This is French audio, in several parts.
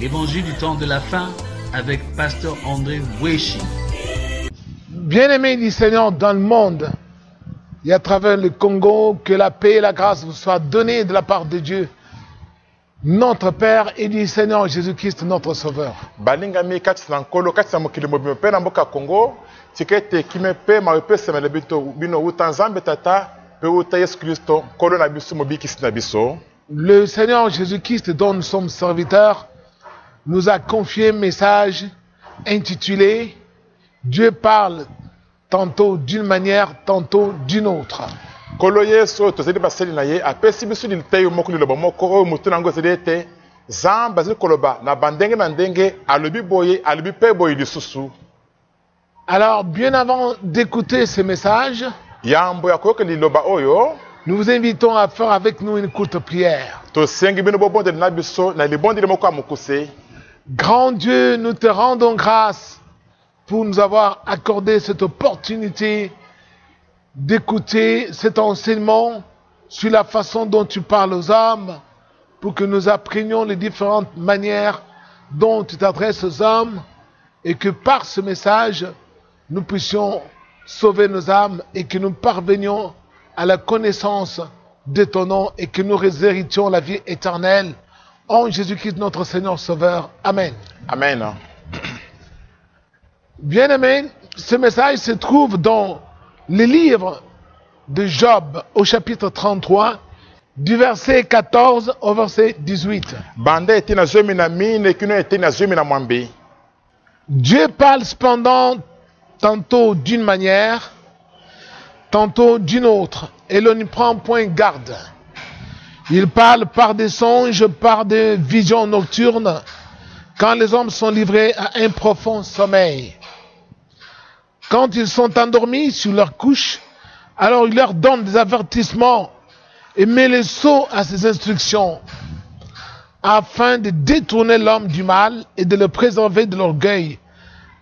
Évangile du temps de la fin avec Pasteur André Weshi. Bien-aimés du Seigneur dans le monde et à travers le Congo, que la paix et la grâce vous soient données de la part de Dieu, notre Père, et du Seigneur Jésus-Christ, notre Sauveur. Balingami katsina nkolo katsina mokili mobimba pe na mboka Congo tikete kime pe mawepe semele bino uta nzambe tata pe uta Yesu Kristo nkolo na biso mobikisi na biso. Le Seigneur Jésus-Christ, dont nous sommes serviteurs, nous a confié un message intitulé « Dieu parle tantôt d'une manière, tantôt d'une autre ». Kolo Yesu tozeli baseli na ye apesi biso liteyo moko liloba moko oyo mutu nango ezeli ete Nzambe azeli koloba na bandenge na ndenge alobi boye alobi pe boye lisusu. Alors, bien avant d'écouter ce message, Yambo ya koyoka liloba oyo nous vous invitons à faire avec nous une courte prière. tosengi bino bobondeli na biso na libondeli moko ya mokuse. Grand Dieu, nous te rendons grâce pour nous avoir accordé cette opportunité d'écouter cet enseignement sur la façon dont tu parles aux hommes, pour que nous apprenions les différentes manières dont tu t'adresses aux hommes, et que par ce message, nous puissions sauver nos âmes et que nous parvenions à la connaissance de ton nom et que nous héritions la vie éternelle. En Jésus-Christ, notre Seigneur Sauveur. Amen. Amen. Bien-aimés, ce message se trouve dans le livre de Job, au chapitre 33, du verset 14 au verset 18. Dieu parle cependant tantôt d'une manière, tantôt d'une autre, et l'on n'y prend point garde. Il parle par des songes, par des visions nocturnes, quand les hommes sont livrés à un profond sommeil. Quand ils sont endormis sur leur couche, alors il leur donne des avertissements et met le sceau à ses instructions, afin de détourner l'homme du mal et de le préserver de l'orgueil,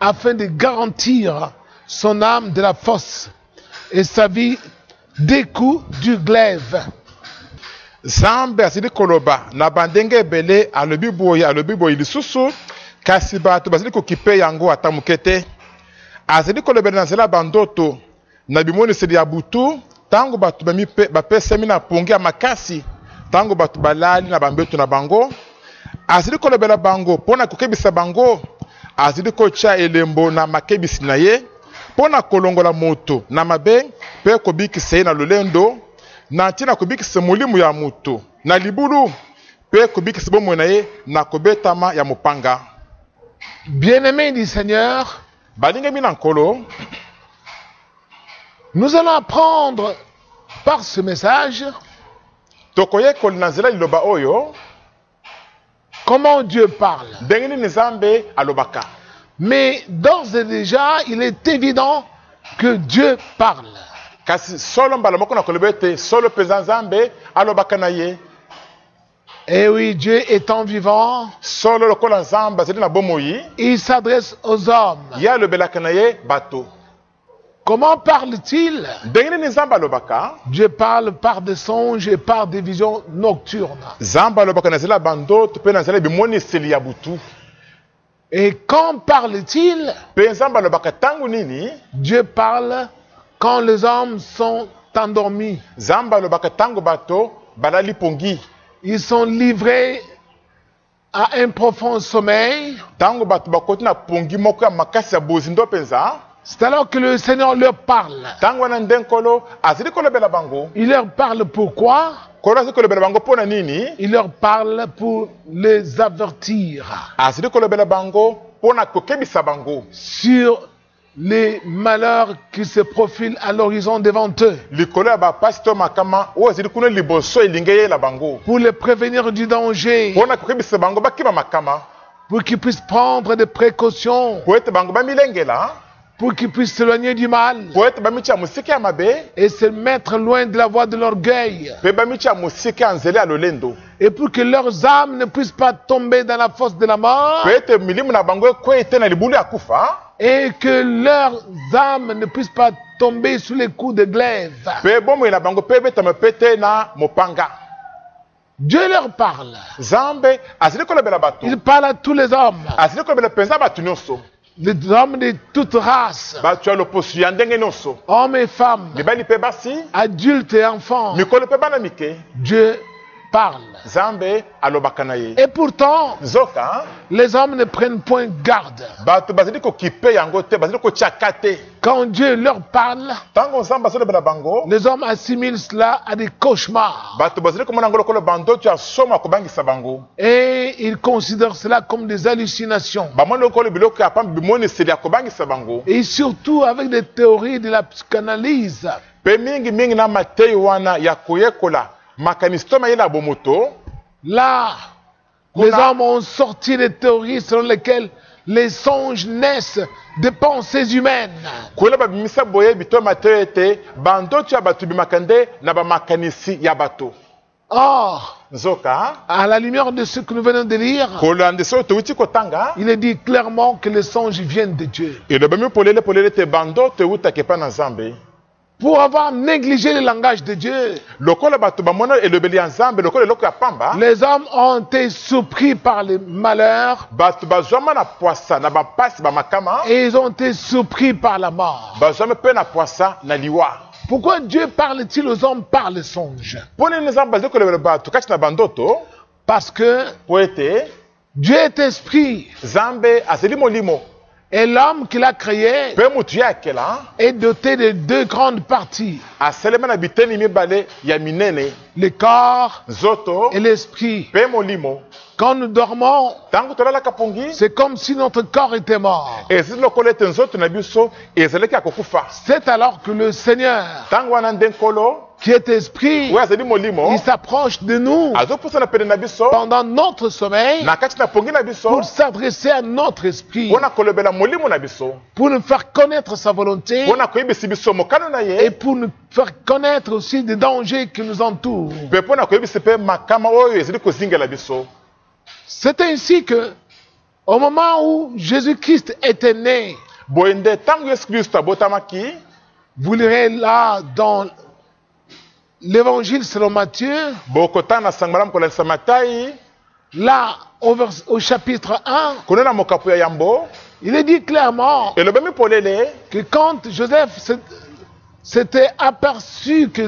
afin de garantir son âme de la fosse et sa vie des coups du glaive. Nzambe azili koloba na bandenge ebele alobi boye lisusu kasi bato bazili kokipe yango ata moke te. Azali kolobela na nzela bandoto na bimoniseli ya butu tango bato bapesami na pongi ya makasi tango bato balali na bambeto na bango. Azali kolobela bango mpona kokebisa bango. Azali kotya elembo na makebisi na ye mpona kolongola moto na mabe mpe kobikisa ye na lolendo na ntina kobikisa molimo ya moto na libulu mpe kobikisa bomoi na ye na kobetama ya mopanga. Bien-aimés du Seigneur, nous allons apprendre par ce message comment Dieu parle. Mais d'ores et déjà, il est évident que Dieu parle. Et oui, Dieu étant vivant, il s'adresse aux hommes. Comment parle-t-il? Dieu parle par des songes et par des visions nocturnes. Et quand parle-t-il? Dieu parle quand les hommes sont endormis. Ils sont livrés à un profond sommeil. C'est alors que le Seigneur leur parle. Il leur parle pourquoi? Il leur parle pour les avertir sur les malheurs qui se profilent à l'horizon devant eux, pour les prévenir du danger, pour qu'ils puissent prendre des précautions, pour qu'ils puissent s'éloigner du mal et se mettre loin de la voie de l'orgueil, et pour que leurs âmes ne puissent pas tomber dans la fosse de la mort, et que leurs âmes ne puissent pas tomber sous les coups de glaive. Dieu leur parle. Nzambe azali kolobela bato. Il parle à tous les hommes. Azali kolobela penza bato nyonso. Les hommes de toute race. Bato ya loposo ya ndenge nyonso. Hommes et femmes. Mibali pe basi. Adultes et enfants. Mikolo pe bana mike. Dieu parle. Nzambe alobaka na ye. Et pourtant, Nzoka. les hommes ne prennent point garde. Bato bazali ko kipe yango te, bazali ko chakate. Quand Dieu leur parle, Tango Nzambe azolobela bango. les hommes assimilent cela à des cauchemars. Bato bazali komona ngolo kolo bando tu asoma kobangisa bango. Et ils considèrent cela comme des hallucinations. Bamoni kolo biloko ya pambi bimoni seli ya kobangisa bango. Et surtout avec des théories de la psychanalyse. Pe mingi na matei wana ya koyekola makanisto mayela bomoto. Là, les hommes ont sorti des théories selon lesquelles les songes naissent de pensées humaines. Kola babimisa boye bito matei ete bando tu ya bato bimakande na ba makanisi ya bato. Or, Nzoka, à la lumière de ce que nous venons de lire, kolandeso to uti kotanga. il est dit clairement que les songes viennent de Dieu. Et le bami polele te bando te uta kepa na Nzambe. Pour avoir négligé le langage de Dieu, Lokola bato bamona elobeli ya Nzambe lokola eloko ya pamba. les hommes ont été surpris par les malheurs Bato bazwama na poisa na bapasi bamakama. et ils ont été surpris par la mort. Bazwama pe na poisa na liwa. Pourquoi Dieu parle-t-il aux hommes par les songes? Pone Nzambe bazali kolobela bato kati na bandoto. Parce que Po ete Dieu est esprit Nzambe azali molimo. et l'homme qu'il a créé Pe mutu yake la est doté de deux grandes parties, aselema na biteni mibale ya minene. le corps Nzoto et l'esprit. pe molimo. Quand nous dormons, Tango tolalaka pongi. c'est comme si notre corps était mort. Ezili lokola ete nzoto na biso ezalaki ya kokufa. C'est alors que le Seigneur, Tango wana nde nkolo qui est esprit, oyo azali molimo il s'approche de nous azopusana pene na biso pendant notre sommeil na kati na pongi na biso pour s'adresser à notre esprit, mpona kolobela molimo na biso pour nous faire connaître sa volonté mpona koyebisa biso mokano na et ye pour nous faire connaître aussi des dangers qui nous entourent. mpe mpona koyebisa mpe makama oyo ezali kozingela biso. C'est ainsi que, au moment où Jésus-Christ était né, boye nde ntango yesu kristo abotamaki. vous lirez là dans l'évangile selon Matthieu, bokotana na sango malamu kolalisa matai là au chapitre 1, kuna na mokapo ya yambo il est dit clairement elobemi polele que quand Joseph s'était aperçu que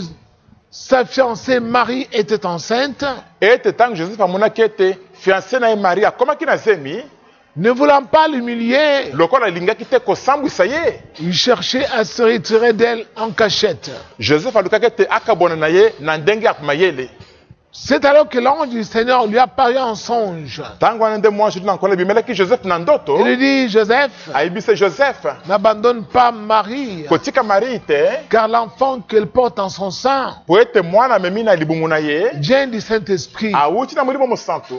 sa fiancée Marie était enceinte, ete ntango joseph amonaki ete fiancé na ye marie akomaki na zemi ne voulant pas l'humilier, lokola alingaki te kosambwisa ye, il cherchait à se retirer d'elle en cachette. joseph alukaki ete akabona na ye na ndenge ya mayele. C'est alors que l'ange du Seigneur lui apparut en songe. Ntango wana nde mwa jodi na nkolo ebimelaki joseph na ndoto. Il lui dit, Joseph, ayebisa joseph n'abandonne pas Marie, kotika marie te car l'enfant qu'elle porte en son sein po ete mwana amemi na libumu na ye vient du Saint-Esprit. awuti na molimo mosantu.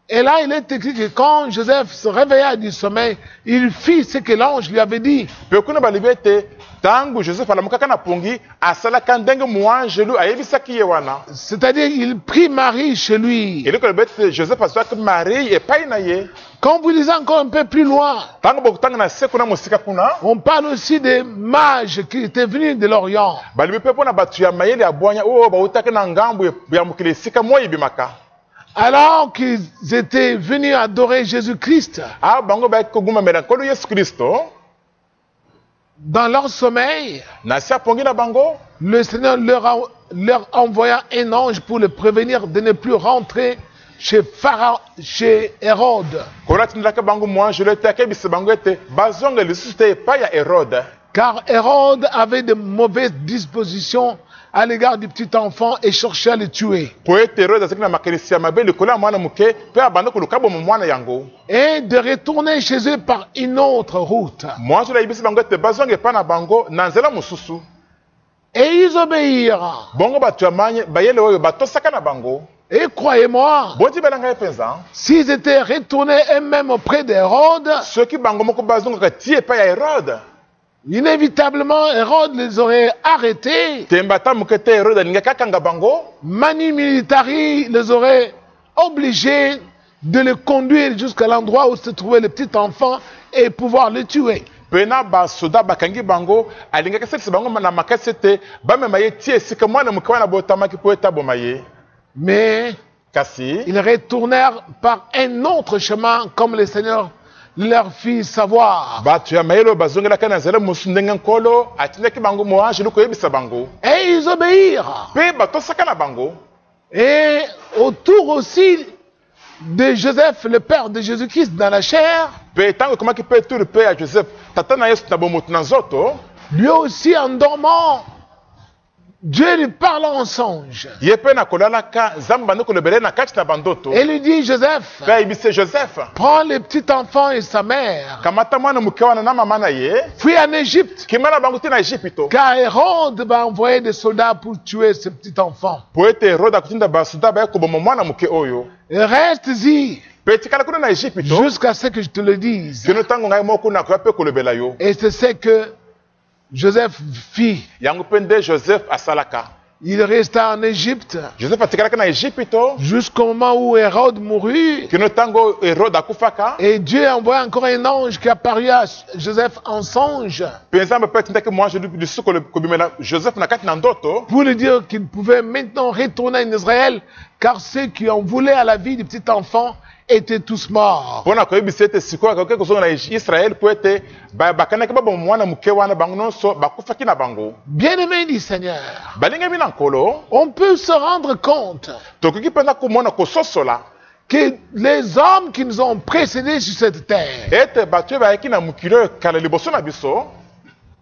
Et là, il est écrit que quand Joseph se réveilla du sommeil, il fit ce que l'ange lui avait dit. Pe kuna balibi ete ntango joseph alamukaka na pongi asalaka ndenge moanjelu ayebisaki ye wana. C'est-à-dire, il prit Marie chez lui. eloko elobi ete joseph azwaki marie epai na ye. Quand vous lisez encore un peu plus loin, ntango bokutanga na se kuna mosika kuna on parle aussi des mages qui étaient venus de l'Orient. balibi mpe mpona bato ya mayele ya bwanya oyo bautaki na ngambo ya mokili esika moi ebimaka. Alors qu'ils étaient venus adorer Jésus-Christ, bango bayaki kogumamela nkolo yesu kristo dans leur sommeil, na se apongi na bango. le Seigneur leur envoya un ange pour les prévenir de ne plus rentrer chez Pharaon, chez Hérode. nkolo atindelaki bango moanjelu ete akebisa bango ete bazonga lisusu te epai ya herode. Car Hérode avait de mauvaises dispositions à l'égard du petit enfant et cherchait à le tuer. Po ete herode azalaki na makanisi ya mabe likolo ya mwana moke mpe abanda koluka boma mwana yango. Et de retourner chez eux par une autre route. moanjelu ayebisi bango ete bazonga epai na bango na nzela mosusu. Et ils obéirent. bongo bato ya bayele oyo batosaka na bango. Et croyez-moi, bondimela ngai mpenza s'ils étaient retournés eux-mêmes auprès d'Hérode, soki bango moko bazongaka ti epai ya herode inévitablement Hérode les aurait arrêtés. temba ata moke te herode alingaki akanga bango. Manu Militari les aurait obligés de le conduire jusqu'à l'endroit où se trouvait le petit enfant et pouvoir le tuer. pena basoda bakangi bango alingaki asalisa bango na makasi ete bamema ye ti esika mwana moke wana botamaki po ete aboma ye. Mais kasi ils retournèrent par un autre chemin comme le Seigneur leur fit savoir. bato ya mayele oyo bazongelaka na nzela mosusu ndenge nkolo atindaki bango moange ili koyebisa bango Et ils obéirent. mpe batosaka na bango. Et autour aussi de Joseph, le père de Jésus-Christ dans la chair, mpe ntango ekomaki mpe turi mpe ya joseph tata na yesu na bomoto na nzoto, lui aussi en dormant, Dieu lui parle en songe. ye mpe na kolalaka nzambe bandi kolobela ye na kati na bandoto Et lui dit, Joseph, mpe ayebisi joseph prends le petit enfant et sa mère, kamata mwana moke wana na mama na ye fuis en Égypte, kima na bango te na Ejipito, car Hérode va envoyer des soldats pour tuer ce petit enfant. po ete herode akotinda basoda baye koboma mwana moke oyo, Et reste-y mpe tikala kuna na Ejipito jusqu'à ce que je te le dise. kino ntango ngai moko nakoya mpe kolobela yo. Et c'est ce que Joseph fit. Yango mpe nde joseph asalaka. Il resta en Égypte joseph atikalaka na Ejipito jusqu'au moment où Hérode mourut. kino ntango herode akufaka, Et Dieu envoie encore un ange qui apparut à Joseph en songe mpe nzambe mpe atindaki mwange lisusu kobimela joseph na kati na ndoto pour lui dire qu'il pouvait maintenant retourner en Israël, car ceux qui en voulaient à la vie du petit enfant étaient tous morts. mpo na koyebisa ete sikoyo akoki kozonga na israele mpo ete bakanaki baboma mwana moke wana bango nyonso bakufaki na bango. Bien-aimés du Seigneur, balingami na nkolo on peut se rendre compte tokoki mpenza komona kososola que les hommes qui nous ont précédés sur cette terre, ete bato oyo bayaki na mokili oyo kala liboso na biso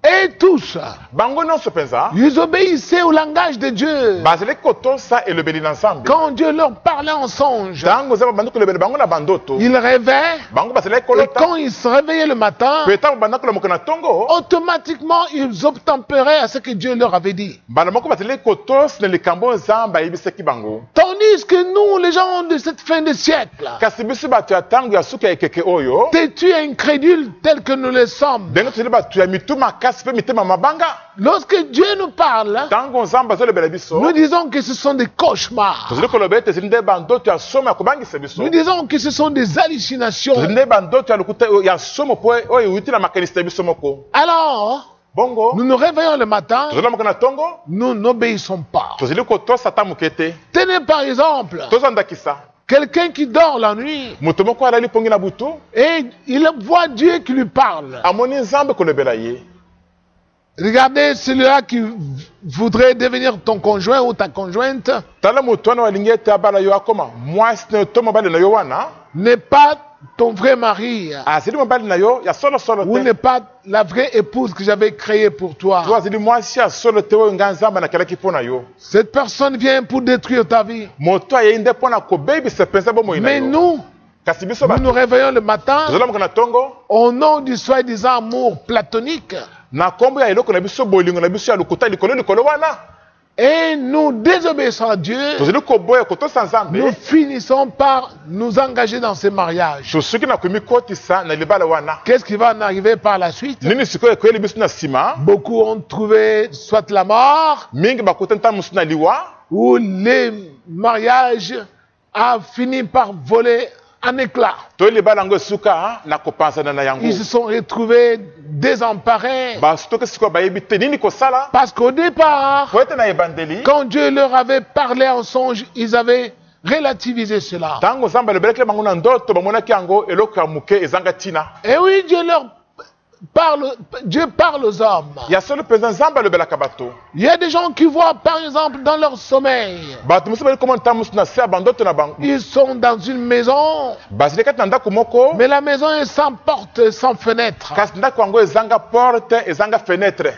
et tous, bango nyonso mpenza ils obéissaient au langage de Dieu. bazalaki kotosa elobeli na nzambe. Quand Dieu leur parlait en songe, ntango nzambe bandi kolobela bango na bandoto ils rêvaient, bango bazalaki et kolota, quand ils se réveillaient le matin, mpe ntango banda kolamoka na ntongo automatiquement ils obtempéraient à ce que Dieu leur avait dit. mbala moko bazalaki kotosa na likambo nzambe ayebisaki bango. Tandis que nous, les gens de cette fin de siècle, kasi biso bato ya ntango ya suki ya ekeke oyo têtus et incrédules tels que nous le sommes, ndenge tozali bato ya mitu makasi mpe mitema mabanga, lorsque Dieu nous parle, ntango nzambe azolobela biso nous disons que ce sont des cauchemars. tozali koloba ete ezali nde bandoto ya somo ya kobangisa biso, Nous disons que ce sont des hallucinations. tozali nde bandoto ya lokuta ya somo mpo oyo euti na makanisi na biso moko. Alors, bongo nous nous réveillons le matin, tozolamoka na ntongo nous n'obéissons pas. tozali kotosa ata moke te. Tenez par exemple, tozandakisa quelqu'un qui dort la nuit moto moko alali pongi na butu et il voit Dieu qui lui parle. amoni nzambe kolobela ye. Regardez celui-là qui voudrait devenir ton conjoint ou ta conjointe tala moto wana walingi ete abala yo akoma mwasi na yo to mobali na yo wana n'est pas ton vrai mari azali mobali na yo ya solosolo ou te, n'est pas la vraie épouse que j'avais créée pour toi. to azali mwasi ya solo te oyo ngai nzambe nakelaki mpo na yo. Cette personne vient pour détruire ta vie. moto ayei nde mpo na kobebisa mpenza bomoi na Mais yo. nous, kasi biso nous nous bato réveillons le matin tozolamoka na ntongo au nom du soi-disant amour platonique na nkombo ya eloko na biso bolingo na biso ya lokuta likolo wana et nous désobéissons à Dieu. tozali koboya kotosa nzambe Nous finissons par nous engager dans ces mariages. soki na komikotisa na libala wana. Qu'est-ce qui va en arriver par la suite? nini sikoyo ekoyeli biso na nsima? Beaucoup ont trouvé soit la mort mingi bakota ntango mosusu na liwa ou le mariage a fini par voler en éclats. to libala yango esuka na kopansana na yango. Ils se sont retrouvés désemparés basotoki sikoyo bayebi te nini kosala parce qu'au départ, po ete na ebandeli quand Dieu leur avait parlé en songe, ils avaient relativisé cela. ntango nzambe alobelaki bango na ndoto bamonaki yango eloko ya moke ezanga ntina. Et oui, Dieu parle aux hommes. ya solo mpenza nzambe alobelaka bato. Il y a des gens qui voient, par exemple, dans leur sommeil, bato mosusu bali komona ntango mosusu na se ya bandoto na bango ils sont dans une maison, bazali kati na ndako moko mais la maison est sans porte, sans fenêtre. kasi ndako yango ezanga porte ezanga fenetre.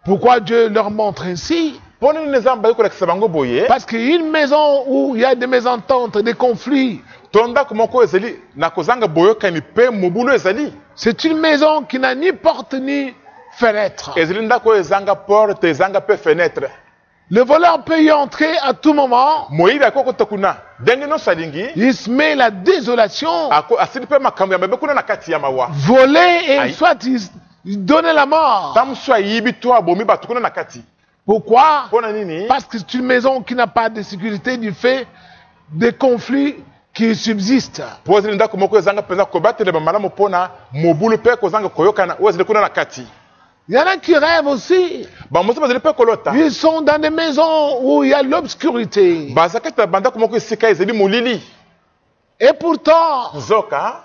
Pourquoi Dieu leur montre ainsi? mpo nini nzambe ali kolakisa bango boye? Parce qu'une maison où il y a des mésententes, des conflits, to ndako moko ezali na kozanga boyokani mpe mobulu ezali. c'est une maison qui n'a ni porte ni fenêtre. ezali ndako oyo ezanga porte ezanga mpe fenetre. Le voleur peut y entrer à tout moment. moyibi akoki kokota kuna ndenge nyonso alingi Il se met la désolation, asili mpe makambo ya mabe kuna na kati ya mawa. voler et Aïe. soit il donner la mort. ntango mosusu ayibi to abomi bato kuna na kati. Pourquoi? mpo na nini? Parce que c'est une maison qui n'a pas de sécurité du fait des conflits qui subsistent. mpo ezali ndako moko ezanga mpenza kobatelema malamu mpona mobulu mpe kozanga koyokana oyo ezali kuna na kati. Il y en a qui rêvent aussi. bamosusu bazali mpe kolota Ils sont dans des maisons où il y a l'obscurité. baza kati na bandako moko esika ezali molili. Et pourtant, Nzoka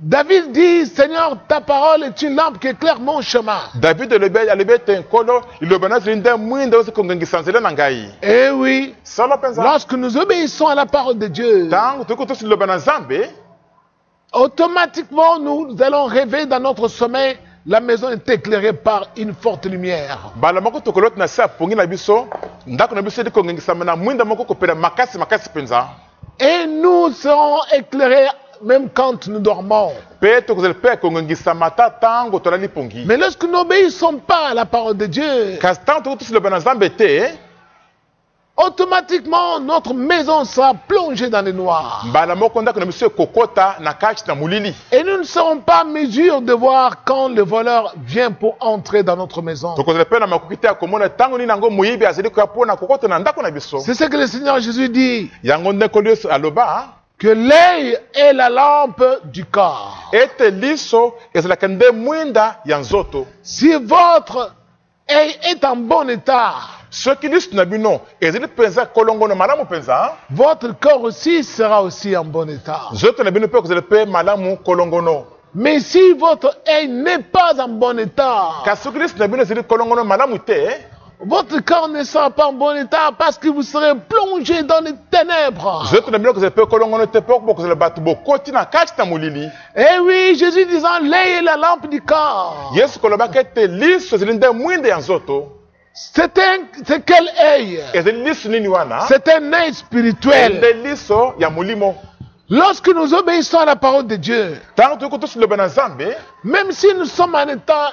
David dit, Seigneur, ta parole est une lampe qui éclaire mon chemin. David alobi ete nkolo liloba na zeli nde mwinda osi kongengisa nzela na ngai. Et oui, Solo mpenza lorsque nous obéissons à la parole de Dieu, ntango tokoki tosi liloba na Nzambe, automatiquement nous allons rêver dans notre sommeil. La maison est éclairée par une forte lumière. mbala moko tokoloti na se ya pongi na biso ndako na biso edi kongengisama na mwinda moko kopela makasi makasi mpenza. Et nous serons éclairés même quand nous dormons. Mpe tokozali mpe kongengisama ata ntango tolali pongi. Mais lorsque nous n'obéissons pas à la parole de Dieu, kasi ntango tokoki tosi liloba na Nzambe te, automatiquement notre maison sera plongée dans le noir. mbala moko ndako na biso ekokota na kati na molili. Et nous ne serons pas en mesure de voir quand le voleur vient pour entrer dans notre maison. tokozali mpe na makoki te ya komona ntango nini yango moyibi azali koya mpona kokota na ndako na biso. C'est ce que le Seigneur Jésus dit, yango nde nkolo yesu aloba que l'œil est la lampe du corps. ete liso ezalaka nde mwinda ya nzoto. Si votre œil est en bon état, soki liso na bino ezali mpenza kolongono malamu mpenza, votre corps aussi sera aussi en bon état. nzoto na bino mpe kozala mpe malamu kolongono. Mais si votre œil n'est pas en bon état, kasi soki liso na bino ezali kolongono malamu te, votre corps ne sera pas en bon état parce que vous serez plongé dans les ténèbres. nzoto na bino kozala mpe kolongono te mpo bokozala bato bokoti na kati na molili. Eh oui, Jésus disant, l'œil est la lampe du corps. yesu kolobaki ete liso ezali nde mwinda ya nzoto. C'est quel œil? ezali liso nini wana? C'est un œil spirituel. nde liso ya molimo. Lorsque nous obéissons à la parole de Dieu, ntango tokoki tosi liloba na Nzambe, même si nous sommes en état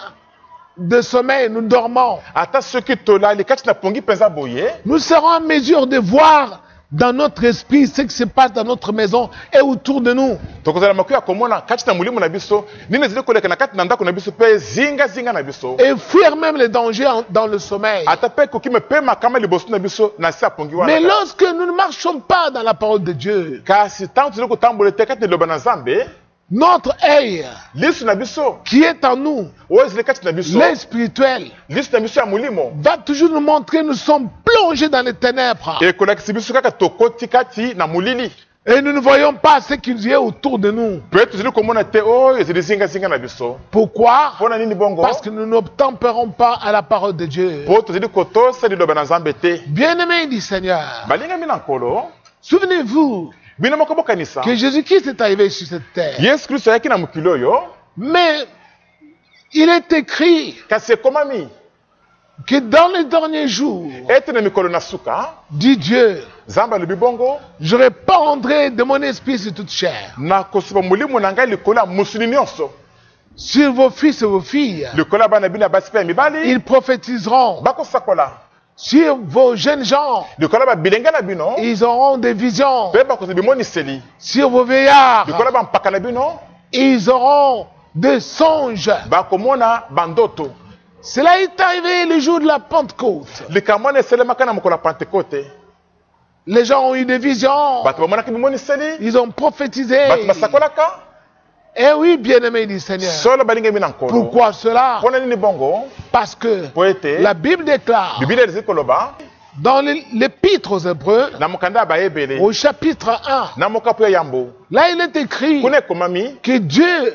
de sommeil, nous dormons, ata soki tolali kati na pongi mpenza boye, nous serons en mesure de voir dans notre esprit ce qui se passe dans notre maison et autour de nous. tokozala makoki ya komona kati na molimo na biso nini ezali koleka na kati na ndako na biso mpe zingazinga na biso. Et fuir même les dangers dans le sommeil. ata mpe ekoki mpe makama liboso na biso na se ya pongi Mais wana. lorsque nous ne marchons pas dans la parole de Dieu, kasi ntango tozali kotambola te kati na liloba na Nzambe, notre œil liso na biso qui est en nous, oyo ezali kati na biso, l'œil spirituel, liso na biso ya molimo va toujours nous montrer que nous sommes plongés dans les ténèbres. ekolakisi biso kaka tokoti kati na molili, Et nous ne voyons pas ce qu'il y a autour de nous. mpe tozali komona te oyo ezali zingazinga na biso. Pourquoi? mpo na nini bongo? Parce que nous n'obtempérons pas à la parole de Dieu. mpo tozali kotosa liloba na Nzambe te. Bien-aimé du Seigneur, balingami na nkolo, souvenez-vous bino moko bokanisa que Jésus-Christ est arrivé sur cette terre. yesu kristo ayaki na mokili oyo, Mais il est écrit kasi ekomami que dans les derniers jours, ete na mikolo na suka dit Dieu, Nzambe alobi bongo, je répandrai de mon esprit sur toute chair, nakosopa molimo na ngai likolo ya mosuni nyonso, sur vos fils et vos filles. likolo ya bana bino ya basi mpe ya mibali, Ils prophétiseront. bakosakola Sur vos jeunes gens, likolo ya babilenge na bino, ils auront des visions. mpe bakozala bimoniseli Sur vos veillards, likolo ya bampaka na bino, ils auront des songes. bakomona bandoto. Cela est arrivé le jour de la Pentecôte. likambo wana eselemaka na mokolo ya pentekote, Les gens ont eu des visions. bato bamonaki bimoniseli, Ils ont prophétisé. bato basakolaka. Eh oui, bien-aimé du Seigneur. solo balingami na nkolo. Pourquoi cela? mpo na nini bongo? Parce que po ete la Bible déclare biblia ezali koloba dans l'Épître aux Hébreux, na mokanda ya bayebele au chapitre 1, na mokapu ya yambo, là il est écrit kuna ekomami que Dieu,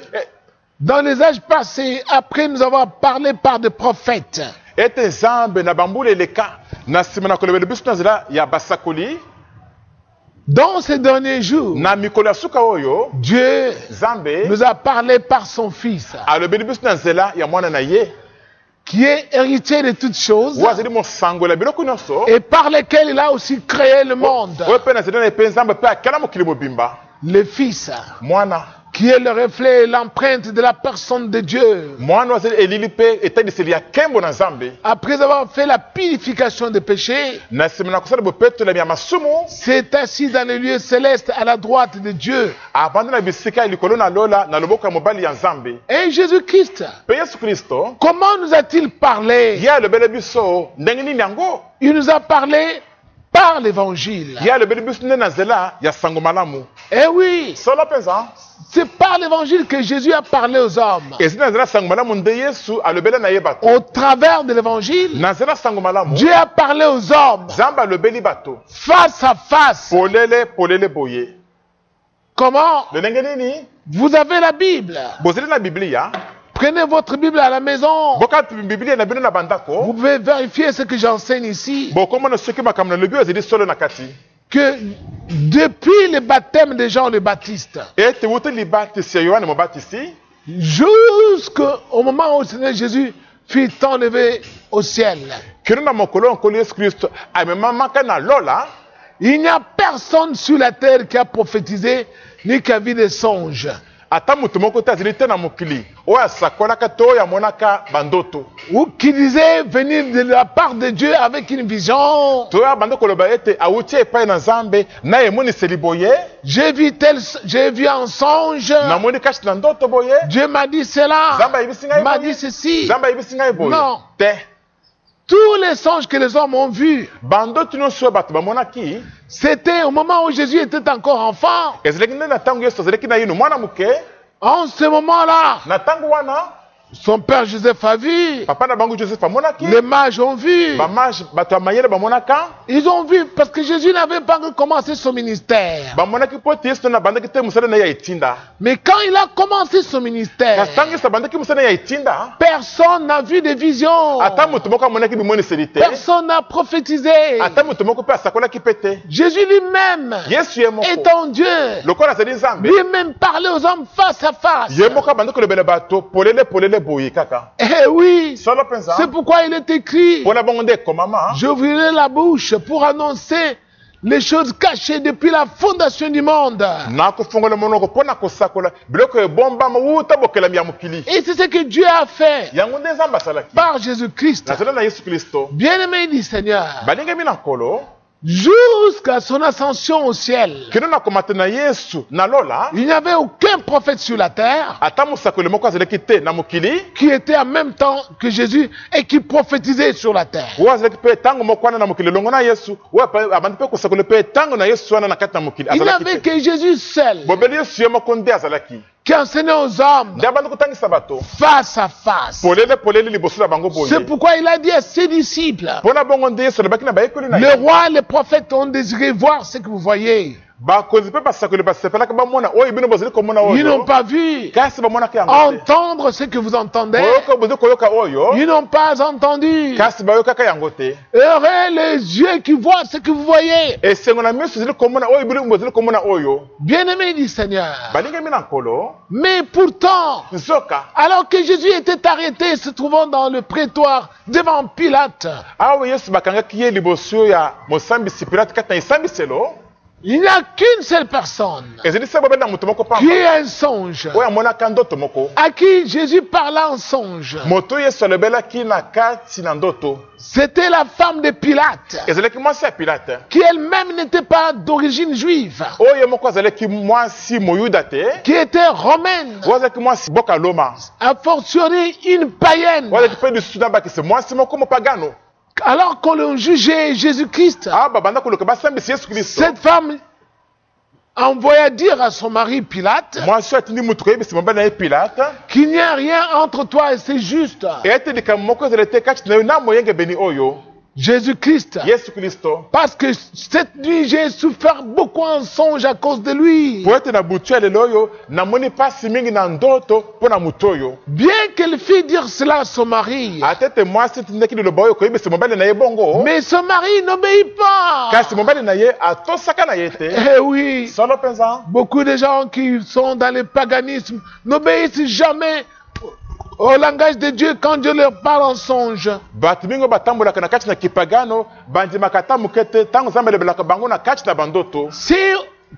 dans les âges passés, après nous avoir parlé par des prophètes, ete Nzambe na bambula eleka na nsima na kolobela biso na nzela ya basakoli, dans ces derniers jours, na mikolo ya suka oyo Dieu Nzambe nous a parlé par son Fils, alobeli biso na nzela ya mwana na ye, qui est héritier de toutes choses, oyo azali mosango ya biloko nyonso, et par lequel il a aussi créé le monde. oyo mpe na nzela na ye mpe Nzambe mpe akela mokili mobimba. Le Fils, mwana qui est le reflet et l'empreinte de la personne de Dieu, mwana oyo azali elili mpe etaniseli ya nkembo na Nzambe, après avoir fait la purification des péchés, na nsima na kosala bopetolami ya masumu, s'est assis dans les lieux célestes à la droite de Dieu. avandi na bisika ya likolo na lola na loboko ya mobali ya Nzambe. Et Jésus-Christ, mpe yesu kristo comment nous a-t-il parlé? ye alobeli biso ndenge nini yango? Il nous a parlé par l'évangile. ye alobeli biso nde na nzela ya sango malamu. Eh oui, solo penza c'est par l'évangile que Jésus a parlé aux hommes. ezina nzela sango malamu nde yesu alobeli na ye bato Au travers de l'évangile, na nzela sango malamu Dieu a parlé aux hommes nzambe alobeli bato face à face. polele boye Comment? lolenge nini Vous avez la Bible. bozeli na biblia Prenez votre Bible à la maison. bokati biblia na bino na bandako Vous pouvez vérifier ce que j'enseigne ici. bokomona soki makambo na lobi ezali solo na kati Que depuis le baptême de Jean le Baptiste, ete wuti libatisi ya yohane mobatisi jusqu'au moment où le Seigneur Jésus fut enlevé au ciel, kino na mokolo nkolo yesu kristo amemamaka na lola il n'y a personne sur la terre qui a prophétisé ni qui a vu des songes. ata moto moko te azali te na mokili oyo asakolaka to oyo amonaka bandoto Ou qui disait venir de la part de Dieu avec une vision. to oyo abandi koloba ete awuti epai na nzambe na emoniseli boye J'ai vu un songe. namoni kasi na ndoto boye Dieu m'a dit cela. nzambe ayebisi ngai M'a boye dit ceci. nzambe ayebisi ngai boye Non. te Tous les songes que les hommes ont vus, bandoto nyonso oyo bato bamonaki c'était au moment où Jésus était encore enfant. ezalaki nde na ntango yesu azalaki na yino mwana moke En ce moment-là, na ntango wana son père Joseph a vu, papa na bango joseph amonaki les mages ont vu. bamage bato ya mayele bamonaka Ils ont vu parce que Jésus n'avait pas encore commencé son ministère. bamonaki mpo ete yesu na bandaki te mosala na ye ya etinda Mais quand il a commencé son ministère, kasi ntango yesu abandaki mosala na ye ya etinda personne n'a vu de visions. ata moto moko amonaki bimoniseli te Personne n'a prophétisé. ata moto moko mpe asakolaki mpe te Jésus lui-même, yesu ye moko étant Dieu, lokola azali nzambe lui-même parlait aux hommes face à face. ye moko abandi kolobela bato polele boye kaka Eh oui, solo mpenza c'est pourquoi il est écrit, mpona bongo nde ekomama j'ouvrirai la bouche pour annoncer les choses cachées depuis la fondation du monde. nakofongola monoko mpona kosakola biloko ebombama wuta bokelami ya mokili Et c'est ce que Dieu a fait yango nde nzambe asalaki par Jésus-Christ. na nzela na yesu kristo Bien-aimé du Seigneur, balingami na nkolo jusqu'à son ascension au ciel, kino na komata na yesu na lola il n'y avait aucun prophète sur la terre ata mosakoli moko azalaki te na mokili qui était en même temps que Jésus et qui prophétisait sur la terre. oyo azalaki mpe ntango moko wana na mokili elongo na yesu oyo abandi mpe kosakoli mpe ntango na yesu wana na kati na mokili Il n'y azalaki avait te que Jésus seul bobeli yesu ye moko nde azalaki qui enseignait aux hommes nde abandi kotangisa bato face à face. polele liboso na bango boye C'est pourquoi il a dit à ses disciples, mpona bongo nde yesu alobaki na bayekoli na le ye roi, les prophètes ont désiré voir ce que vous voyez. bakonzi mpe basakoli basepelaka bamona oyo bino bozali komona Ils n'ont oyo pas vu. kasi bamonaka yango te Entendre ce que vous entendez. koyoka bozali koyoka oyo Ils n'ont pas entendu. kasi bayokaka yango te Heureux les yeux qui voient ce que vous voyez. esengo na miso ezali komona oyo bino bozali komona oyo Bien-aimé du Seigneur. balingami na nkolo Mais pourtant, nzoka alors que Jésus était arrêté, se trouvant dans le prétoire devant Pilate, awa yesu bakangaki ye liboso ya mosambisi pilate kati na esambiselo il n'y a qu'une seule personne ezali se bobeli na moto moko qui pamba est un songe, oyo amonaka ndoto moko à qui Jésus parla en songe. moto yesu alobelaki na kati na ndoto C'était la femme de Pilate, ezalaki mwasi ya pilate qui elle-même n'était pas d'origine juive, oyo moko azalaki mwasi moyuda te qui était romaine, oyo azalaki mwasi boka loma a fortiori une païenne. oyo azalaki mpe lisusu na bakisi mwasi moko mopagano Alors qu'on le jugeait Jésus-Christ, awa babanda koluka basambisi yesu kristo cette femme envoya dire à son mari Pilate mwasi oyo atindi mutu koyebisa mobali na ye pilate qu'il n'y a rien entre toi et c'est juste. ete likambo moko ezala te kati na yo na moyengebeni oyo Jésus-Christ. yesu kristo Parce que cette nuit, j'ai souffert beaucoup en songe à cause de lui. po ete na butu ya lelo oyo namoni mpasi mingi na ndoto mpo na motu oyo Bien qu'elle fît dire cela à son mari, ata ete mwasi etindaki liloba oyo koyebisa mobali na ye bongo mais son mari n'obéit pas. kasi mobali na ye atosaka na ye te Eh oui, solo mpenza beaucoup de gens qui sont dans le paganisme n'obéissent jamais au langage de Dieu quand Dieu leur parle en songe. bato mingi oyo batambolaka na kati na kipagano bandimaka ata moke te ntango nzambe alobelaka bango na kati na bandoto Si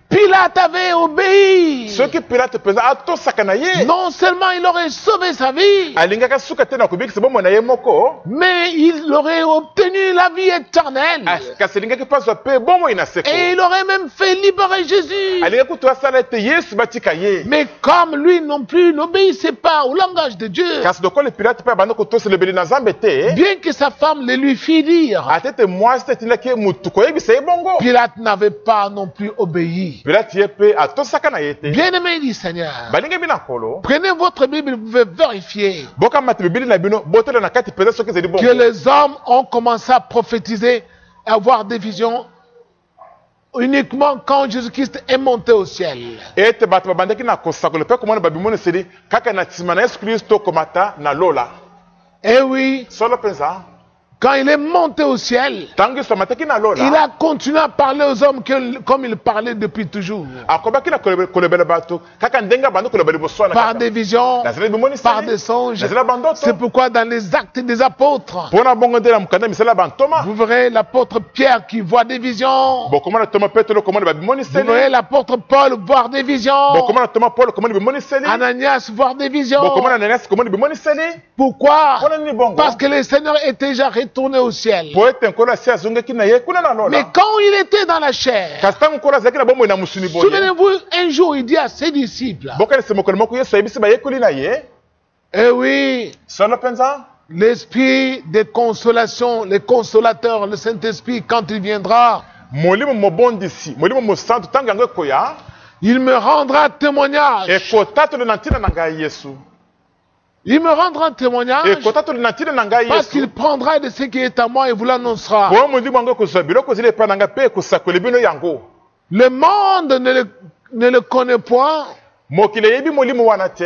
Pilate avait obéi, soki pilate mpenza atosaka na ye non seulement il aurait sauvé sa vie, alingaka suka te na kobikisa bomoi na ye moko mais il aurait obtenu la vie éternelle. kasi alingaki mpe azwa mpe bomoi na seko Et il aurait même fait libérer Jésus. alingaki kutu asala ete yesu batika ye Mais comme lui non plus n'obéissait pas au langage de Dieu, kasi lokola pilate mpe abanda kotoselebeli na nzambe te bien que sa femme le lui fit dire, ata ete mwasi te atindaki ye motu koyebisa ye bongo Pilate n'avait pas non plus obéi. dit. Pilate ye pe atosaka na ye te. Bien-aimé du Seigneur, Balingi bina kolo. prenez votre Bible, vous pouvez vérifier Boka mati bibili na bino botela na kati pesa soki ezali bongo. que les hommes ont commencé à prophétiser, à avoir des visions uniquement quand Jésus-Christ est monté au ciel. Ete bato babandaki na kosakolo pe komona babimoni seli kaka na tsima na Yesu Kristo komata na lola. Et oui, Solo penza. quand il est monté au ciel, Tangi somataki na lola. il a continué à parler aux hommes comme il parlait depuis toujours. Akobaki na kolebele bato kaka ndenga bando kolebele boswana. Par des visions, Nazali bimoni par seli. des songes. Nazali bandoto. C'est pourquoi dans les actes des apôtres, Pona bongo ndela mukanda misala bantoma. vous verrez l'apôtre Pierre qui voit des visions. Bokomana Thomas Petro komona babimoni Vous seli. verrez l'apôtre Paul voir des visions. Bokomana Thomas Paul komona bimoni seli. Ananias voir des visions. Bokomana Ananias komona bimoni seli. Pourquoi? Pona ni bongo. Parce que le Seigneur est déjà retourné au ciel. Poete nkolo asi azongaki na ye kuna na lola. Mais quand il était dans la chair, kasi ntango nkolo azalaki na bomoi na musuni boye. souvenez-vous, un jour il dit à ses disciples, bokanisi mokolo moko yesu ayebisi bayekoli na ye. eh oui, solo mpenza l'esprit de consolation, le consolateur, le Saint-Esprit, quand il viendra, molimo mobondisi molimo mosantu ntango yango ekoya il me rendra témoignage. ekotatoli na ntina na ngai yesu. Il me rendra témoignage ekotatoli na ntina na ngai parce qu'il yesu. prendra de ce qui est à moi et vous l'annoncera. po molimo yango ekozwa biloko ezili epai na ngai mpe ekosakoli bino yango. Le monde ne le connaît point mokili eyebi molimo wana te.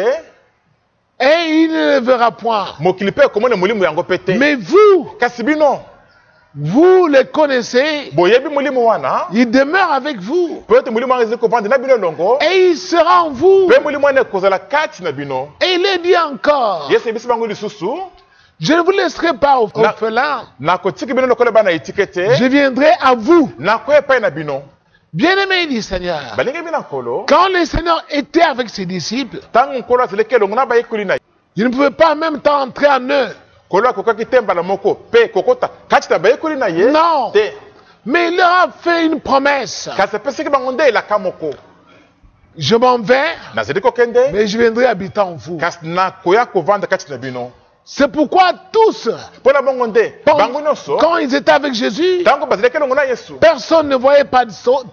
et il ne le verra point. mokili mpe ekomona molimo yango mpe te. Mais vous, kasi bino vous le connaissez, boyebi molimo wana. il demeure avec vous po ete molimo yango ezali kovanda na bino elongo. et il sera en vous. mpe molimo wana ekozala kati na bino. Et il est dit encore, yesu ayebisi bango lisusu. je ne vous laisserai pas orphelin, nakotiki bino lokola bana etike te. je viendrai à vous. nakoya epai na bino. Bien-aimé du Seigneur, balingi bino nkolo. quand le Seigneur était avec ses disciples, ntango nkolo azalaki elongo na bayekoli na ye. il ne pouvait pas en même temps entrer en eux. nkolo akokaki te mbala moko mpe kokota kati na bayekoli na ye Non. te. Mais il leur a fait une promesse. kasi apesaki bango nde elaka moko. Je m'en vais, nazali kokende mais je viendrai habiter en vous. kasi nakoya kovanda kati na bino. C'est pourquoi tous, mpona bongo nde bango nyonso quand ils étaient avec Jésus, ntango bazalaki elongo na yesu. personne ne voyait pas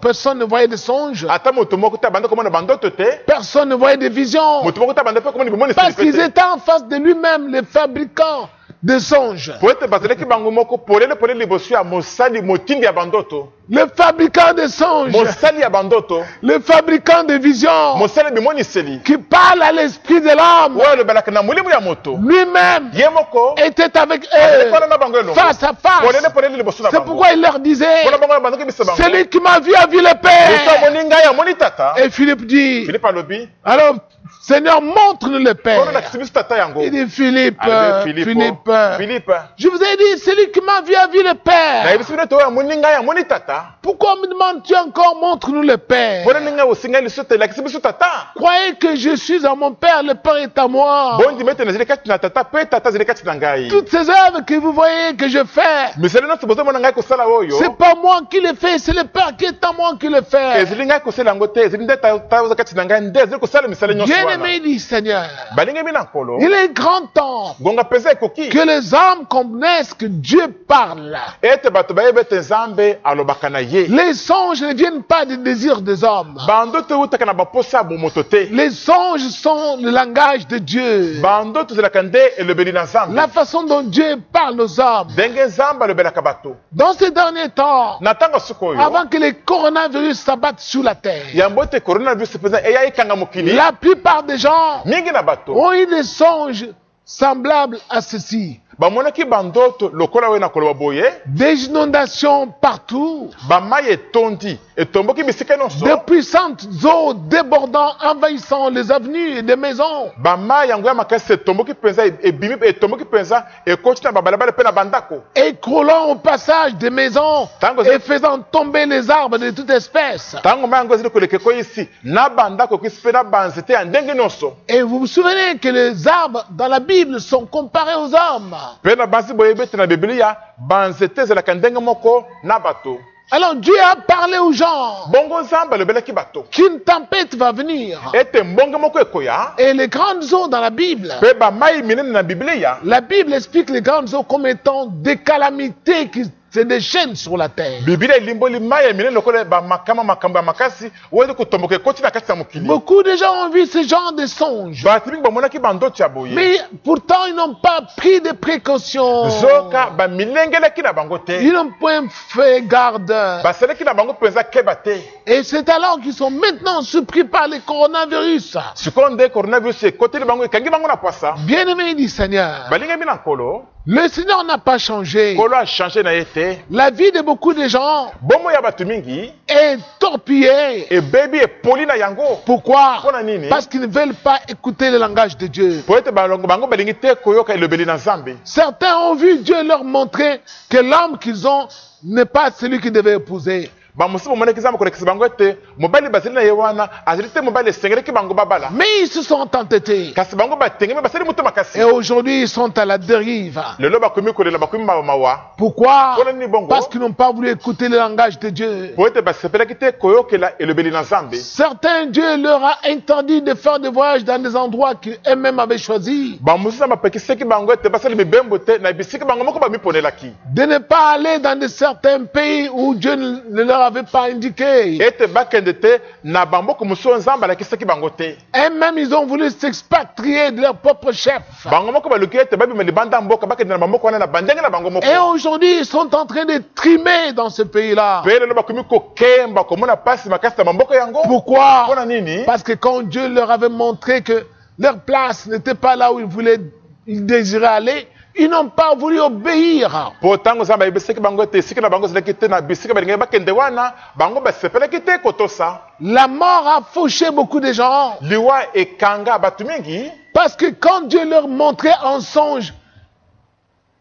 personne ne voyait de songes, ata moto moko te abanda komona bandoto te. personne ne voyait de visions, moto moko te abanda mpe komona bimoniseli parce mpe qu'ils te. étaient en face de lui-même, les fabricants de songes, po ete bazalaki bango moko polele liboso ya mosali motindi ya bandoto. les fabricants de songes, mosali ya bandoto. les fabricants de visions, mosali bimoniseli qui parlent à l'esprit de l'homme, oyo alobelaka na molimo ya moto. lui-même ye moko était avec azalaki eux, wana na bango elongo. face à face. polele liboso na C'est bango. pourquoi il leur disait, mpona bango bandaki biso bango. celui qui m'a vu a vu le moto Père. amoni ngai amoni tata. Et Philippe dit, philippe alobi alors, Seigneur, montre-nous le kono Père. nakisi biso tata yango. Il dit, Philippe, Alobi, Philippe, Philippe. je vous ai dit, celui qui m'a vu a vu le Père. nayebisi bino te oyo amoni ngai amoni tata. Pourquoi me demandes-tu encore, montre-nous le Père? mpona ni ngai osingai liso te elakisi biso tata. Croyez que je suis à mon Père, le Père est à moi. bondima ete nazali kati na tata mpe tata azali kati na ngai. Toutes ces œuvres que vous voyez que je fais, misali nyonso bozomona ngai kosala oyo c'est pas moi qui le fais, c'est le Père qui est à moi qui le fait. ezali ngai kosala yango te ezali nde tata oza kati na ngai nde ezali kosala misali nyonso wana. Bien-aimé du Seigneur, balingi bino nkolo il est grand temps gonga mpenza ekoki que les hommes connaissent que Dieu parle. ete bato bayeba ete nzambe alobaka na ye. Les songes ne viennent pas des désirs des hommes. bandoto eutaka na baposa ya bomoto te. Les songes sont le langage de Dieu. bandoto ezalaka nde elobeli na nzambe. La façon dont Dieu parle aux hommes. ndenge nzambe alobelaka bato. Dans ces derniers temps, na ntango sikoyo avant que les coronavirus s'abattent sur la terre, yambo ete coronavirus mpenza eya ekanga mokili. la plupart des gens mingi na bato ont eu des songes semblables à ceci. bamonaki bandoto lokola oyo na koloba boye. Des inondations partout, bamai etondi etomboki bisika nyonso. de puissantes eaux débordant, envahissant les avenues et les maisons, bamai yango ya makasi etomboki mpenza ebimi etomboki mpenza ekoti na babalabala mpe na bandako. écroulant au passage des maisons Tango- et faisant tomber les arbres de toute espèce. ntango mai yango ezali koleka ekoyisi na bandako ekoyisi mpe na banzete ya ndenge nyonso. Et vous vous souvenez que les arbres dans la Bible sont comparés aux hommes. mpe na basi boyebi ete na bibilia banzete ezalaka ndenge moko na bato. Alors Dieu a parlé aux gens bongo nzambe alobelaki bato qu'une tempête va venir. ete mbonge moko ekoya Et les grandes eaux dans la Bible, mpe bamai minene na bibilia la Bible explique les grandes eaux comme étant des calamités qui c'est des chaînes sur la terre. Beaucoup de gens ont vu ce genre de songes. Mais pourtant, ils n'ont pas pris de précautions. Ils n'ont point fait garde. Et c'est alors qu'ils sont maintenant surpris par le coronavirus. Bien-aimé du Seigneur, le Seigneur n'a pas changé. La vie de beaucoup de gens est torpillée. Pourquoi? Parce qu'ils ne veulent pas écouter le langage de Dieu. Certains ont vu Dieu leur montrer que l'homme qu'ils ont n'est pas celui qu'ils devaient épouser. Mais ils se sont entêtés. Et aujourd'hui, ils sont à la dérive. Pourquoi? Parce qu'ils n'ont pas voulu écouter le langage de Dieu. Certains, Dieu leur a interdit de faire des voyages dans des endroits qu'eux-mêmes avaient choisis. De ne pas aller dans de certains pays où Dieu ne leur avait pas indiqué. Et même ils ont voulu s'expatrier de leur propre chef. Et aujourd'hui, ils sont en train de trimer dans ce pays-là. Pourquoi? Parce que quand Dieu leur avait montré que leur place n'était pas là où ils désiraient aller, ils n'ont pas voulu obéir. La mort a fauché beaucoup de gens. Parce que quand Dieu leur montrait en songe,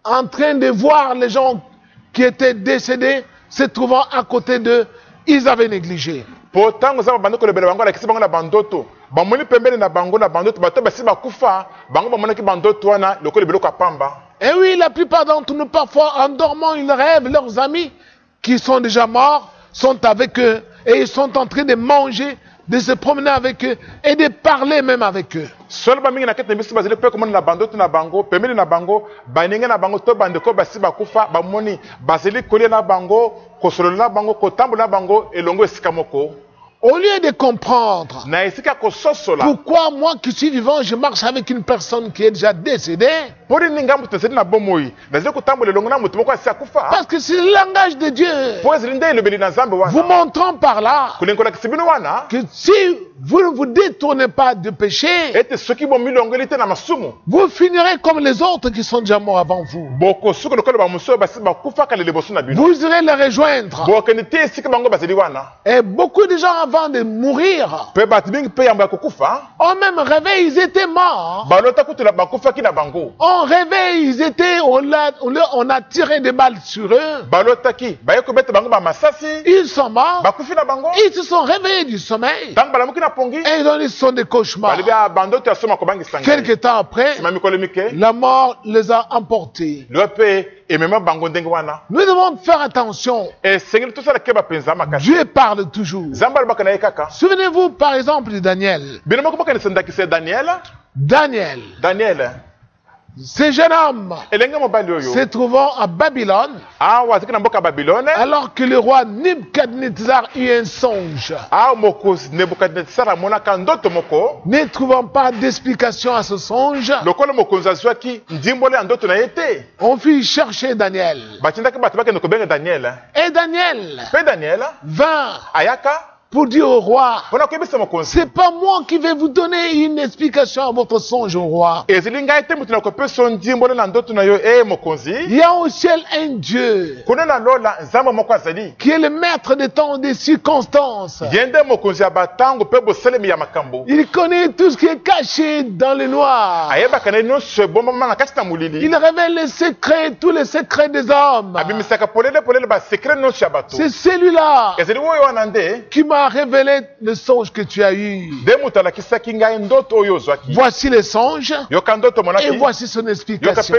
en train de voir les gens qui étaient décédés, se trouvant à côté d'eux, ils avaient négligé. Et oui, la plupart d'entre nous, parfois, en dormant, ils rêvent, leurs amis qui sont déjà morts, sont avec eux, et ils sont en train de manger, de se promener avec eux, et de parler même avec eux. Au lieu de comprendre pourquoi moi qui suis vivant, je marche avec une personne qui est déjà décédée. Parce que c'est le langage de Dieu. Vous montrant par là que si vous ne vous détournez pas du péché, vous finirez comme les autres qui sont déjà morts avant vous. Vous irez les rejoindre. Et beaucoup de gens avant de mourir ont même rêvé, ils étaient morts. On rêvait, ils étaient, on a tiré des balles sur eux. Ils sont morts. Ils se sont réveillés du sommeil. Et ils sont des cauchemars. Quelque temps après, la mort les a emportés. Nous devons faire attention. Dieu parle toujours. Souvenez-vous par exemple de Daniel. Daniel. Ce jeune homme se trouvant à Babylone, alors que le roi Nebuchadnezzar eut un songe, ne trouvant pas d'explication à ce songe, on fit chercher Daniel. Et Daniel vint pour dire au roi, c'est pas moi qui vais vous donner une explication à votre songe au roi. Il y a au ciel un Dieu qui est le maître des temps, des circonstances. Il connaît tout ce qui est caché dans le noir. Il révèle les secrets, tous les secrets des hommes. C'est celui-là qui m'a révélé le songe que tu as eu. Voici le songe et voici son explication.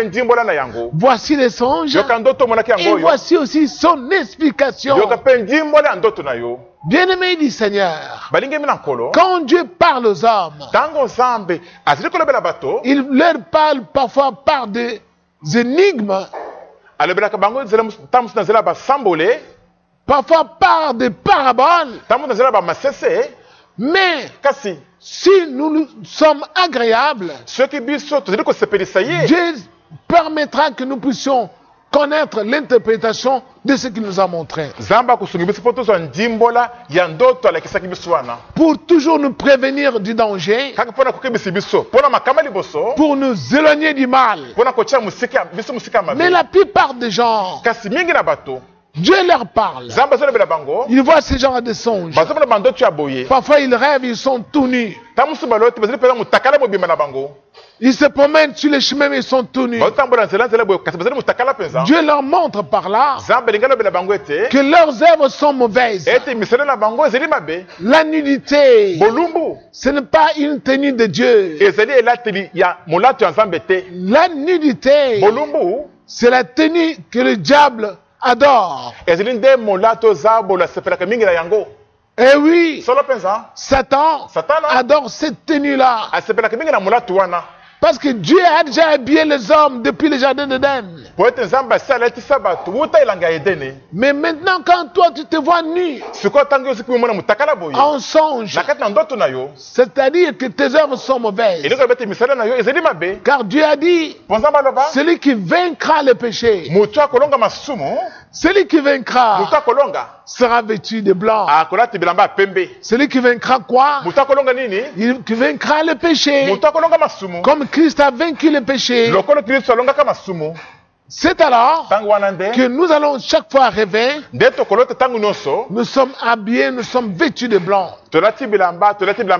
Voici le songe et voici aussi son explication. Bien-aimé du Seigneur, quand Dieu parle aux hommes, il leur parle parfois par des énigmes alobelaka bango ntango mosusu na nzela basambole, parfois par des paraboles. ntango mosusu na nzela bamasese. Mais Kasi si nous sommes agréables, soki biso tozali kosepelisa ye, Dieu permettra que nous puissions connaître l'interprétation de ce qu'il nous a montré. Nzambe akosungi biso mpo tozwa ndimbola ya ndoto alakisaki biso wana, Pour toujours nous prévenir du danger, kaka mpona kokebisa biso mpona makama liboso, pour nous éloigner du mal. mpona kotia biso mosika ya Mais mabe. la plupart des gens, Kasi mingi na bato Dieu leur parle. Nzambe azolobela bango, Ils voient ce genre de songes. bazomona bandoto ya boye, Parfois ils rêvent, ils sont tout nus. ntango mosusu baloti bazali mpenza motakala mobimba na bango, Ils se promènent sur les chemins, mais ils sont tout nus. bazotambola nzela boye, kasi bazali motakala mpenza. Dieu leur montre par là Nzambe alingi alobela bango ete que leurs œuvres sont mauvaises. misala na bango ezali mabe. La nudité, Bolumbu ce n'est pas une tenue de Dieu. ezali elateli ya molato ya Nzambe te. La nudité, Bolumbu c'est la tenue que le diable adore. ezali nde molato zabo asepelaka mingi na yango. Et oui, Solo mpenza Satan Satana adore cette tenue-là. asepelaka mingi na molato wana, Parce que Dieu a déjà habillé les hommes depuis le jardin d'Éden. po ete Nzambe asi alatisa bato wuta elanga ya Edeni. Mais maintenant, quand toi tu te vois nu, Sikoyo ntango osi komona motakala boye en songe, na kati na ndoto na yo, c'est-à-dire que tes œuvres sont mauvaises. elingi aloba ete misala na yo ezali mabe. Car Dieu a dit, Po Nzambe aloba celui qui vaincra le péché, moto akolonga masumu, celui qui moto vaincra akolonga sera vêtu de blanc. akolata bilamba ya pembe. Celui qui vaincra quoi? Moto akolonga nini? Qui vaincra le péché. Moto akolonga masumu Comme Christ a vaincu le péché. lokolo Kristo alongaka masumu. C'est alors Ntango wana nde que nous allons chaque fois rêver, nde tokolota ntango nyonso nous sommes habillés, nous sommes vêtus de blanc. tolati bilamba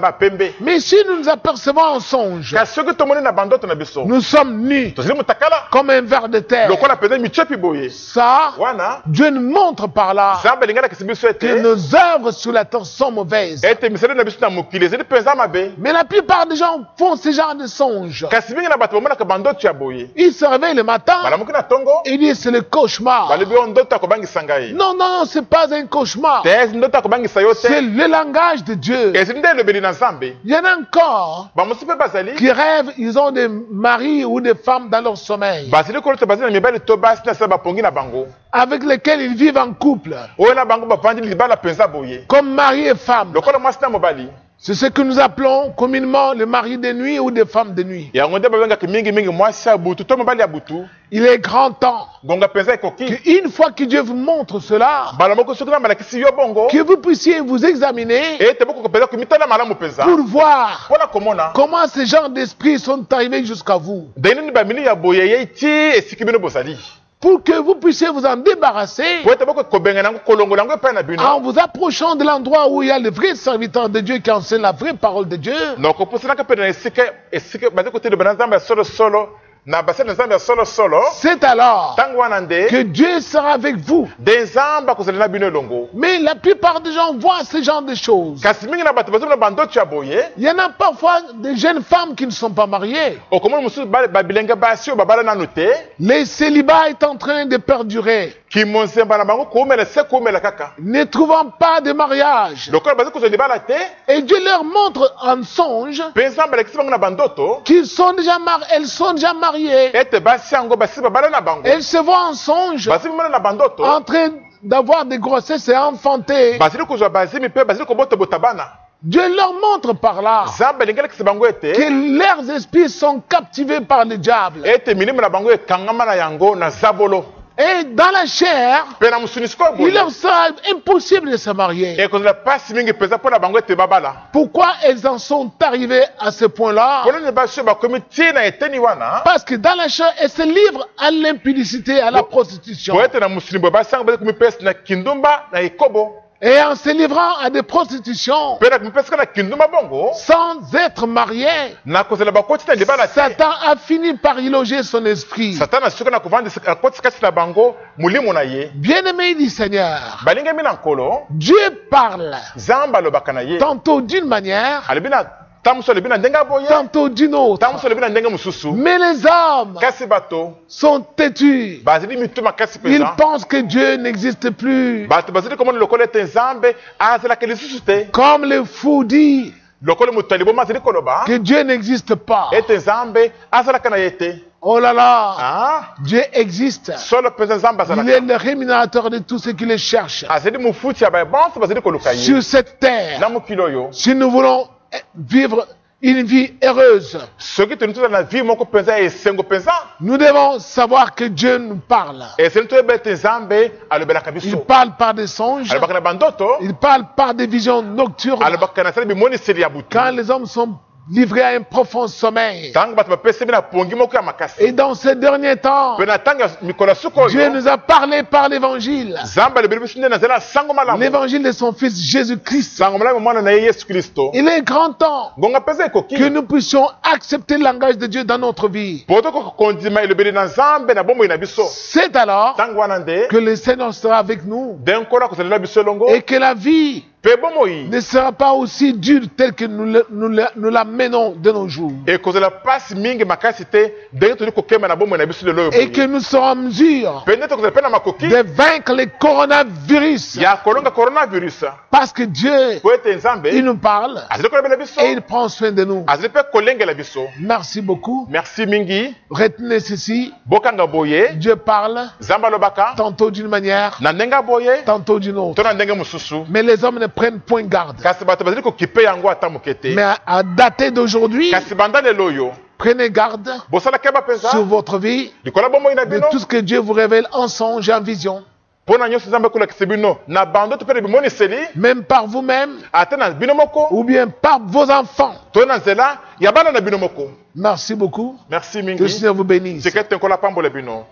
ya pembe. Mais si nous nous apercevons en songe, kasi soki tomoni na bandoto na biso nous sommes nus tozali motakala comme un ver de terre. lokola mpenza micepi boye Ça, wana, Dieu nous montre par là Nzambe alingi alakisa biso que ete nos œuvres sur la terre sont mauvaises. ete misala na biso na mokili ezali mpenza mabe. Mais la plupart des gens font ce genre de songes. Kasi mingi na bato bamonaka bandoto ya boye, Ils se réveillent le matin balamuki na ntongo et disent c'est le cauchemar. balobi oyo ndoto akobangisa ngai Non, non, non, c'est pas un cauchemar. te, ndoto akobangisa yo C'est te, le langage de Dieu. ezali nde elobeli na Nzambe. Il y en a encore Bamosusu mpe bazali qui rêvent, ils ont des maris ou des femmes dans leur sommeil, bazali kolota bazali na mibali to basi na sala bapongi na bango avec lesquels ils vivent en couple, oyo na bango bavandi libala mpenza boye comme mari et femme. lokola mwasi na mobali. C'est ce que nous appelons communément le mari de nuit ou des femmes de nuit. yango nde babengaka mingi mwasi ya butu to mobali ya butu. Il est grand temps Gonga mpenza ekoki qu'une fois que Dieu vous montre cela, mbala moko soki na balakisi yo bongo que vous puissiez vous examiner ete bokoko mpenza komitala malamu mpenza pour voir mpona komona comment ces genres d'esprits sont arrivés jusqu'à vous. ndenge nini bamini ya boye eyei ti esiki bino bozali, Pour que vous puissiez vous en débarrasser po ete bokobenga nango kolongola yango epai na en bino vous approchant de l'endroit où il y a le vrai serviteur de Dieu qui enseigne la vraie parole de Dieu. na kopusanaka mpe na esika bazali koteleba na Nzambe ya solosolo na basali na Nzambe ya solosolo. C'est alors Ntango wana nde que Dieu sera avec vous. nde Nzambe akozala na bino elongo. Mais la plupart des gens voient ce genre de choses. Kasi mingi na bato bazomona bandoto ya boye, Il y en a parfois des jeunes femmes qui ne sont pas mariées. okomona mosusu babilenge basi oyo babala nanu te, Le célibat est en train de perdurer. kimonzemba na bango koumela se koumela kaka Ne trouvant pas de mariage. lokola bazali kozwa libala te, Et Dieu leur montre en songe mpe Nzambe alakisi bango na bandoto qu'ils sont déjà mariés, elles sont déjà mariées. ete basi yango basi babala na bango Elles se voient en songe bazali mona na bandoto en train d'avoir des grossesses et enfanter. bazali kozwa bazimi mpe bazali kobotobota bana. Dieu leur montre par là Nzambe alingi alakisa bango ete que leurs esprits sont captivés par le diable. ete milimo na bango ekangama na yango na zabolo, Et dans la chair, mpe na mosunisiko il boye leur sera impossible de se marier. ekozala pasi mingi mpenza mpo na bango ete babala. Pourquoi elles en sont arrivées à ce point-là? Mpo nini basi oyo bakomi tie na eteni wana, Parce que dans la chair, elles se livrent à l'impudicité, à la prostitution. po ete na mosuni boye basi yango bazali komi pesi na kindumba na ekobo, Et en se livrant à des prostitutions, mpe na komi pesi kaka na kindumba bongo sans être mariés, na kozala bakoti na libala te. Satan a fini par y loger son esprit. Satana soki na kovandisa akotisi kati na bango molimo na ye. Bien-aimé du Seigneur, balingami na nkolo, Dieu parle Nzambe alobaka na ye, tantôt d'une manière, alobi na ntango mosusu alobi na ndenge aboye, tantôt d'une autre. ntango mosusu alobi na ndenge mosusu. Mais les hommes Kasi bato sont têtus. bazali mitu makasi Ils mpenza, pensent que Dieu n'existe plus. bato bazali komona lokola ete Nzambe azalaka lisusu te. Comme le fou dit, lokolo mutaliboma zili koloba que Dieu n'existe pas. ete nzambe azalaka na ye te. Oh là là, Ah, Dieu existe. solo mpenza nzambe Il est azalaka le rémunérateur de tous ceux qui le cherchent. azali mofuti ya babonso bazali koluka ye Sur cette terre, na mokili oyo. si nous voulons vivre une vie heureuse, soki tolingi tozala na vie moko mpenza ya esengo mpenza nous devons savoir que Dieu nous parle. eseni toyeba ete nzambe alobelaka Il biso, parle par des songes, alobaka na bandoto, il parle par des visions nocturnes. alobaka na sala bimoniseli ya butu Quand les hommes sont livrés à un profond sommeil. ntango bato bapesemi na pongi moko ya makasi. Et dans ces derniers temps, Mpe na ntango ya mikolo ya suka Dieu oyo nous a parlé par l'évangile. nzambe alobeli biso nde nazali na sango malamu, L'évangile de son fils Jésus-Christ. sango malamu mwana na ye yesu kristo. Il est grand temps ngonga mpenza ekoki que nous puissions accepter le langage de Dieu dans notre vie. po tokoka kondima elobeli na nzambe na bomoi na biso. C'est alors ntango wana nde que le Seigneur sera avec nous nde nkolo akozalela biso elongo et que la vie mpe bomoi ne sera pas aussi dure telle que nous la menons de nos jours. ekozala pasi mingi makasi te ndenge toli kokema na bomoi na biso lelo oyo Et que nous serons en mesure mpe nde tokozala mpe na makoki de vaincre les coronavirus. ya kolonga coronavirus Parce que Dieu, po ete nzambe il nous parle azali kolobela biso et il prend soin de nous. azali mpe kolengela biso. Merci beaucoup. merci mingi, Retenez ceci. bokanga boye Dieu parle nzambe alobaka tantôt d'une manière, na ndenge boye tantôt d'une autre. to na ndenge mosusu, Mais les hommes ne prennent point garde. kasi bato bazali kokipe yango ata moke te. Mais à dater d'aujourd'hui, kasi banda lelo oyo prenez garde bosala keba mpenza sur votre vie likolo bomoi na de bino tout ce que Dieu vous révèle en songe et en vision. mpo na nyonso nzambe akolakisa bino na bandoto mpe na bimoniseli Même par vous-même ata na bino moko ou bien par vos enfants. to na nzela ya bana na bino moko. Merci beaucoup. merci Que le mingi, Seigneur vous bénisse. sekete nkola pambola bino.